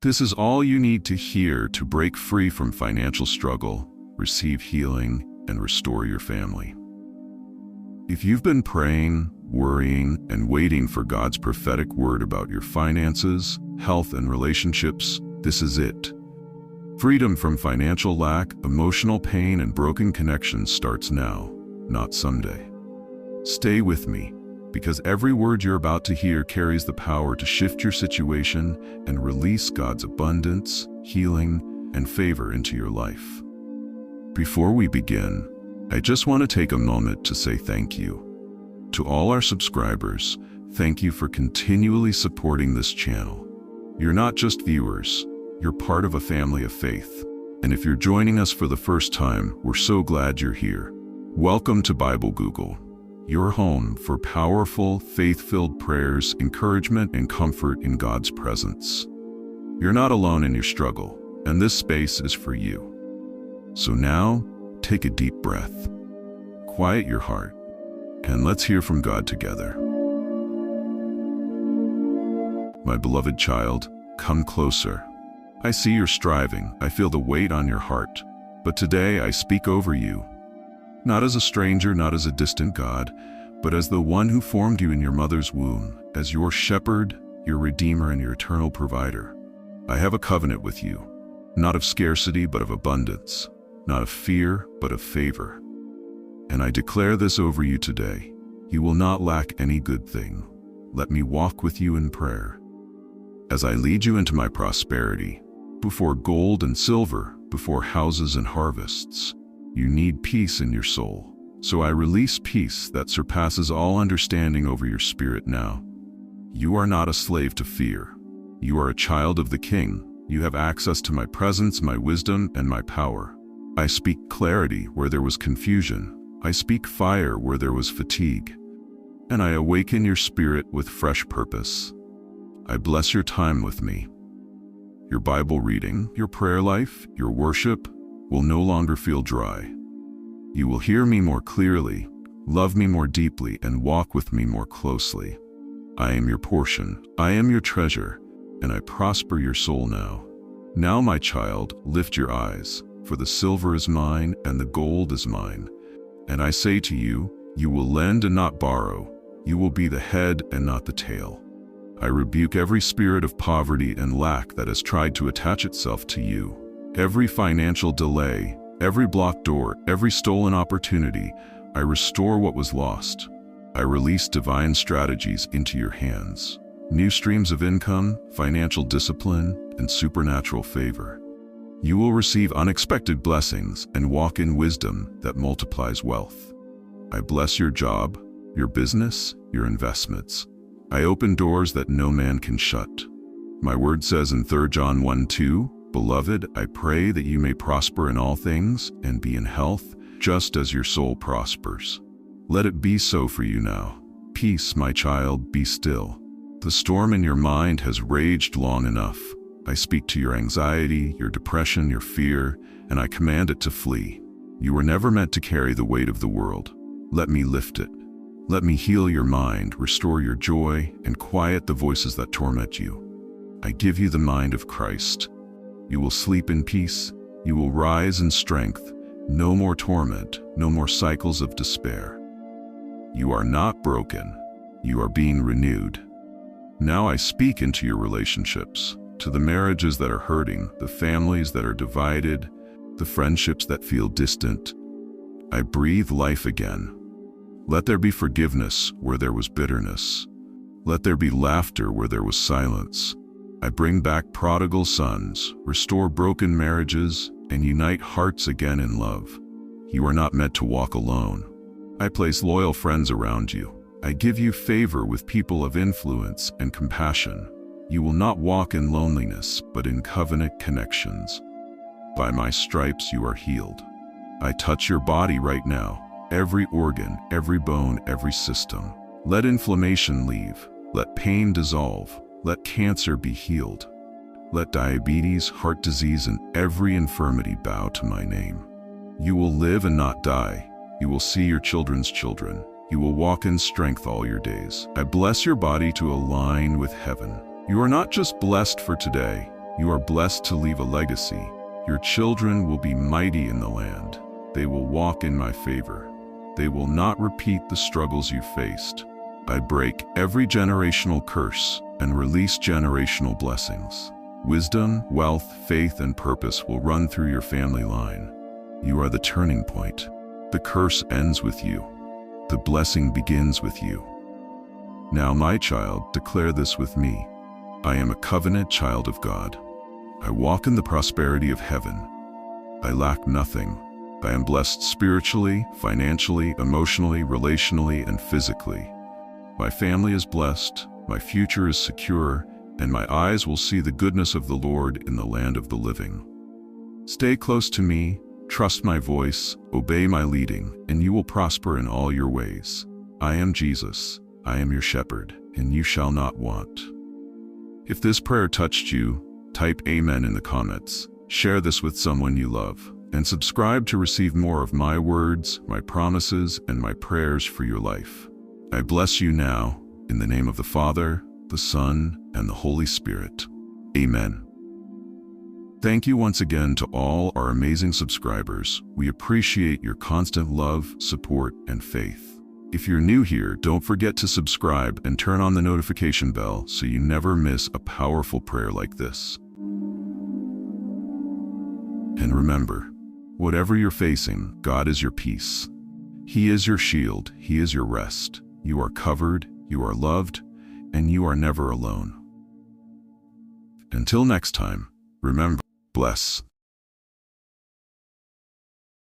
This is all you need to hear to break free from financial struggle, receive healing, and restore your family. If you've been praying, worrying, and waiting for God's prophetic word about your finances, health, and relationships, this is it. Freedom from financial lack, emotional pain, and broken connections starts now, not someday. Stay with me, because every word you're about to hear carries the power to shift your situation and release God's abundance, healing, and favor into your life. Before we begin, I just want to take a moment to say thank you. To all our subscribers, thank you for continually supporting this channel. You're not just viewers, you're part of a family of faith. And if you're joining us for the first time, we're so glad you're here. Welcome to BibleGoogle, your home for powerful, faith-filled prayers, encouragement, and comfort in God's presence. You're not alone in your struggle, and this space is for you. So now, take a deep breath, quiet your heart, and let's hear from God together. My beloved child, come closer. I see you're striving, I feel the weight on your heart, but today I speak over you. Not as a stranger, not as a distant God, but as the one who formed you in your mother's womb, as your shepherd, your redeemer, and your eternal provider. I have a covenant with you, not of scarcity, but of abundance, not of fear, but of favor. And I declare this over you today. You will not lack any good thing. Let me walk with you in prayer. As I lead you into my prosperity, before gold and silver, before houses and harvests, you need peace in your soul. So I release peace that surpasses all understanding over your spirit now. You are not a slave to fear. You are a child of the King. You have access to my presence, my wisdom, and my power. I speak clarity where there was confusion. I speak fire where there was fatigue. And I awaken your spirit with fresh purpose. I bless your time with me. Your Bible reading, your prayer life, your worship will no longer feel dry. You will hear me more clearly, love me more deeply, and walk with me more closely. I am your portion, I am your treasure, and I prosper your soul now. Now, my child, lift your eyes, for the silver is mine and the gold is mine. And I say to you, you will lend and not borrow. You will be the head and not the tail. I rebuke every spirit of poverty and lack that has tried to attach itself to you. Every financial delay, every blocked door, every stolen opportunity, I restore what was lost. I release divine strategies into your hands. New streams of income, financial discipline, and supernatural favor. You will receive unexpected blessings and walk in wisdom that multiplies wealth. I bless your job, your business, your investments. I open doors that no man can shut. My word says in 3 John 1:2, Beloved, I pray that you may prosper in all things and be in health, just as your soul prospers. Let it be so for you now. Peace, my child, be still. The storm in your mind has raged long enough. I speak to your anxiety, your depression, your fear, and I command it to flee. You were never meant to carry the weight of the world. Let me lift it. Let me heal your mind, restore your joy, and quiet the voices that torment you. I give you the mind of Christ. You will sleep in peace. You will rise in strength. No more torment, no more cycles of despair. You are not broken. You are being renewed. Now I speak into your relationships, to the marriages that are hurting, the families that are divided, the friendships that feel distant. I breathe life again. Let there be forgiveness where there was bitterness. Let there be laughter where there was silence. I bring back prodigal sons, restore broken marriages, and unite hearts again in love. You are not meant to walk alone. I place loyal friends around you. I give you favor with people of influence and compassion. You will not walk in loneliness, but in covenant connections. By my stripes you are healed. I touch your body right now. Every organ, every bone, every system. Let inflammation leave. Let pain dissolve. Let cancer be healed. Let diabetes, heart disease, and every infirmity bow to my name. You will live and not die. You will see your children's children. You will walk in strength all your days. I bless your body to align with heaven. You are not just blessed for today. You are blessed to leave a legacy. Your children will be mighty in the land. They will walk in my favor. They will not repeat the struggles you faced. I break every generational curse and release generational blessings. Wisdom, wealth, faith, and purpose will run through your family line. You are the turning point. The curse ends with you. The blessing begins with you. Now, my child, declare this with me. I am a covenant child of God. I walk in the prosperity of heaven. I lack nothing. I am blessed spiritually, financially, emotionally, relationally, and physically. My family is blessed, my future is secure, and my eyes will see the goodness of the Lord in the land of the living. Stay close to me, trust my voice, obey my leading, and you will prosper in all your ways. I am Jesus, I am your shepherd, and you shall not want. If this prayer touched you, type Amen in the comments, share this with someone you love, and subscribe to receive more of my words, my promises, and my prayers for your life. I bless you now, in the name of the Father, the Son, and the Holy Spirit. Amen. Thank you once again to all our amazing subscribers. We appreciate your constant love, support, and faith. If you're new here, don't forget to subscribe and turn on the notification bell so you never miss a powerful prayer like this. And remember, whatever you're facing, God is your peace. He is your shield, He is your rest. You are covered, you are loved, and you are never alone. Until next time, remember, bless.